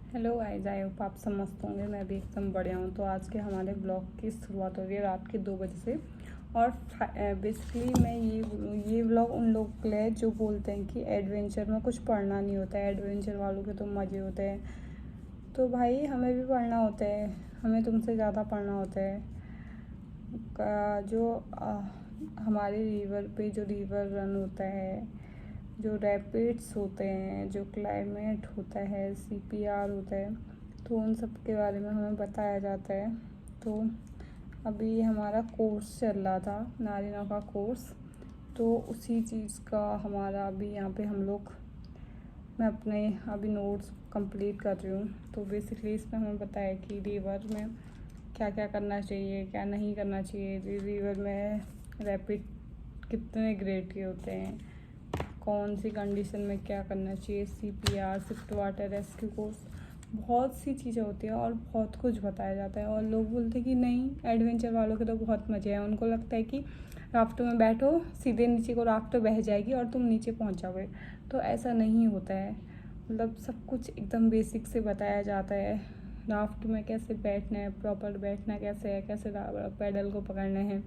Hello guys, I hope आप सब मस्त होंगे। मैं भी एकदम बढ़िया हूँ। तो आज के हमारे ब्लॉग की शुरुआत हो रही है रात के 2 बजे से। और बेसिकली मैं ये ब्लॉग उन लोगों के लिए जो बोलते हैं कि एडवेंचर में कुछ पढ़ना नहीं होता है, एडवेंचर वालों के तो मज़े होते हैं। तो भाई हमें भी पढ़ना होता है, हमें तुमसे ज़्यादा पढ़ना होता है। जो हमारे रिवर पे जो रिवर रन होता है, जो रैपिड्स होते हैं, जो क्लाइमेट होता है, सीपीआर होता है, तो उन सब के बारे में हमें बताया जाता है। तो अभी हमारा कोर्स चल रहा था, नारीना का कोर्स, तो उसी चीज़ का हमारा अभी यहाँ पे हम लोग मैं अपने अभी नोट्स कंप्लीट कर रही हूँ। तो बेसिकली इसमें हमें बताया कि रिवर में क्या क्या करना चाहिए, क्या नहीं करना चाहिए, रिवर में रैपिड कितने ग्रेड के होते हैं, कौन सी कंडीशन में क्या करना चाहिए, CPR, shift water rescue course, बहुत सी चीज़ें होती हैं और बहुत कुछ बताया जाता है। और लोग बोलते हैं कि नहीं, एडवेंचर वालों के तो बहुत मज़े हैं, उनको लगता है कि राफ्ट में बैठो, सीधे नीचे को राफ्ट बह जाएगी और तुम नीचे पहुंच जाओगे। तो ऐसा नहीं होता है। मतलब सब कुछ एकदम बेसिक से बताया जाता है। राफ्ट में कैसे बैठना है, प्रॉपर बैठना कैसे है, कैसे पैडल को पकड़ना है,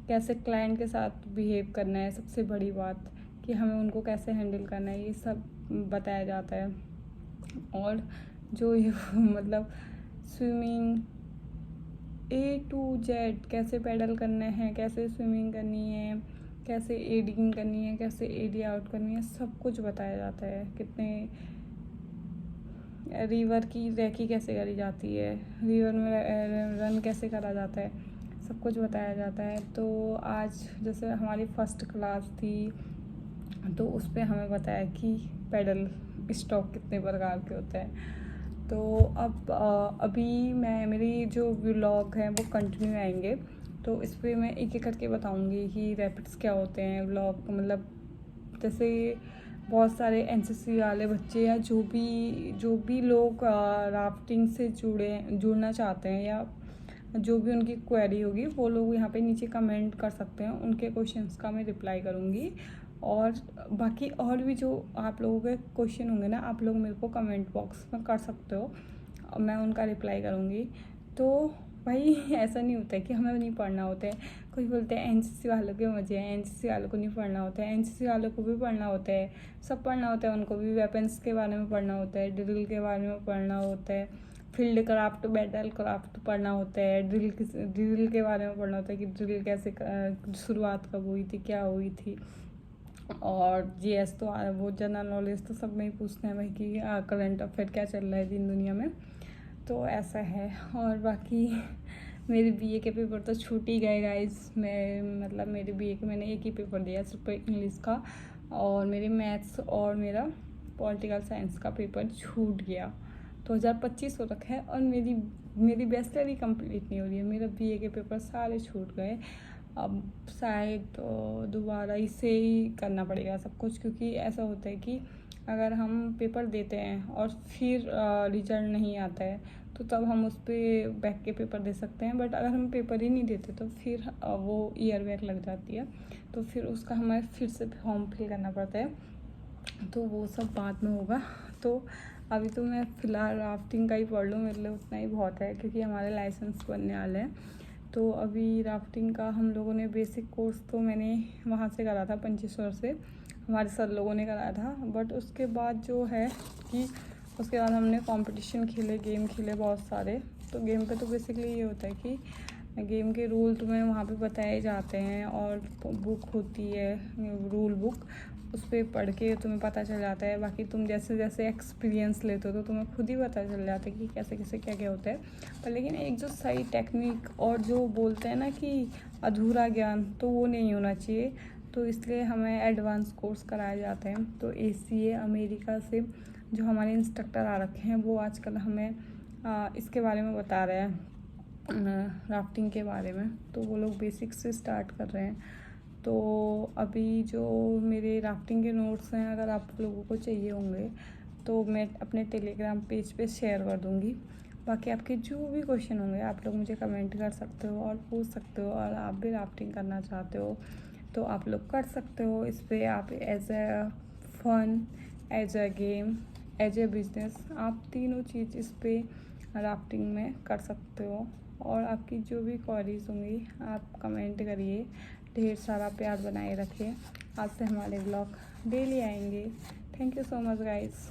कैसे क्लाइंट के साथ बिहेव करना है, सबसे बड़ी बात कि हमें उनको कैसे हैंडल करना है, ये सब बताया जाता है। और जो ये मतलब स्विमिंग A to Z, कैसे पैडल करने हैं, कैसे स्विमिंग करनी है, कैसे एडी इन करनी है, कैसे एडी आउट करनी है, सब कुछ बताया जाता है। कितने रिवर की रैकी कैसे करी जाती है, रिवर में रन कैसे करा जाता है, सब कुछ बताया जाता है। तो आज जैसे हमारी फर्स्ट क्लास थी, तो उस पर हमें बताया कि पैडल स्ट्रोक कितने प्रकार के होते हैं। तो अब अभी मेरी जो व्लॉग हैं वो कंटिन्यू आएंगे, तो इस पर मैं एक एक करके बताऊंगी कि रैपिड्स क्या होते हैं। व्लॉग मतलब जैसे बहुत सारे एनसीसी वाले बच्चे या जो भी लोग राफ्टिंग से जुड़ना चाहते हैं, या जो भी उनकी क्वेरी होगी वो लोग यहाँ पे नीचे कमेंट कर सकते हैं, उनके क्वेश्चंस का मैं रिप्लाई करूँगी। और बाकी और भी जो आप लोगों के क्वेश्चन होंगे ना, आप लोग मेरे को कमेंट बॉक्स में कर सकते हो, मैं उनका रिप्लाई करूँगी। तो भाई ऐसा नहीं होता है कि हमें नहीं पढ़ना होता है। कुछ बोलते हैं एनसीसी वालों के मज़े हैं, एनसीसी वालों को नहीं पढ़ना होता है। एनसीसी वालों को भी पढ़ना होता है, सब पढ़ना होता है। उनको भी वेपन्स के बारे में पढ़ना होता है, ड्रिल के बारे में पढ़ना होता है, फील्ड क्राफ्ट, बैटल क्राफ्ट पढ़ना होता है, ड्रिल के बारे में पढ़ना होता है कि ड्रिल कैसे शुरुआत कब हुई थी, क्या हुई थी। और जीएस तो वो जनरल नॉलेज तो सब में ही पूछते हैं भाई कि करंट अफेयर क्या चल रहा है दिन दुनिया में। तो ऐसा है। और बाकी मेरे बीए के पेपर तो छूट ही गए गाइस। मैं मतलब मेरे बीए के मैंने एक ही पेपर दिया, सिर्फ इंग्लिश का, और मेरे मैथ्स और मेरा पॉलिटिकल साइंस का पेपर छूट गया। 2025 हो रखा है और मेरी बैचलर ही कंप्लीट नहीं हो रही है। मेरा बीए के पेपर सारे छूट गए। अब शायद दोबारा इसे ही करना पड़ेगा सब कुछ, क्योंकि ऐसा होता है कि अगर हम पेपर देते हैं और फिर रिजल्ट नहीं आता है, तो तब हम उस पर बैक के पेपर दे सकते हैं। बट अगर हम पेपर ही नहीं देते तो फिर वो ईयर बैक लग जाती है, तो फिर उसका हमें फिर से फॉर्म फिल करना पड़ता है। तो वो सब बाद में होगा। तो अभी तो मैं फ़िलहाल राफ्टिंग का ही पढ़ लूँ, मेरे लिए उतना ही बहुत है, क्योंकि हमारे लाइसेंस बनने वाले हैं। तो अभी राफ्टिंग का हम लोगों ने बेसिक कोर्स तो मैंने वहाँ से करा था, पंचेश्वर से हमारे सर लोगों ने कराया था। बट उसके बाद जो है कि उसके बाद हमने कंपटीशन खेले, गेम खेले बहुत सारे। तो गेम पे तो बेसिकली ये होता है कि गेम के रूल तुम्हें वहाँ पे बताए जाते हैं, और बुक होती है रूल बुक, उस पर पढ़ के तुम्हें पता चल जाता है। बाकी तुम जैसे जैसे एक्सपीरियंस लेते हो तो तुम्हें खुद ही पता चल जाता है कि कैसे कैसे क्या क्या होता है। पर लेकिन एक जो सही टेक्निक और जो बोलते हैं ना कि अधूरा ज्ञान, तो वो नहीं होना चाहिए। तो इसलिए हमें एडवांस कोर्स कराए जाते हैं। तो ACA अमेरिका से जो हमारे इंस्ट्रक्टर आ रखे हैं, वो आजकल हमें इसके बारे में बता रहे हैं, राफ्टिंग के बारे में। तो वो लोग बेसिक से स्टार्ट कर रहे हैं। तो अभी जो मेरे राफ्टिंग के नोट्स हैं, अगर आप लोगों को चाहिए होंगे तो मैं अपने टेलीग्राम पेज पे शेयर कर दूँगी। बाकी आपके जो भी क्वेश्चन होंगे आप लोग मुझे कमेंट कर सकते हो और पूछ सकते हो। और आप भी राफ्टिंग करना चाहते हो तो आप लोग कर सकते हो। इस पर आप as a fun, as a game, as a business आप तीनों चीज़ इस पे राफ्टिंग में कर सकते हो। और आपकी जो भी क्वेरीज होंगी आप कमेंट करिए, ढेर सारा प्यार बनाए रखिए। आज से हमारे ब्लॉग डेली आएंगे। Thank you so much guys.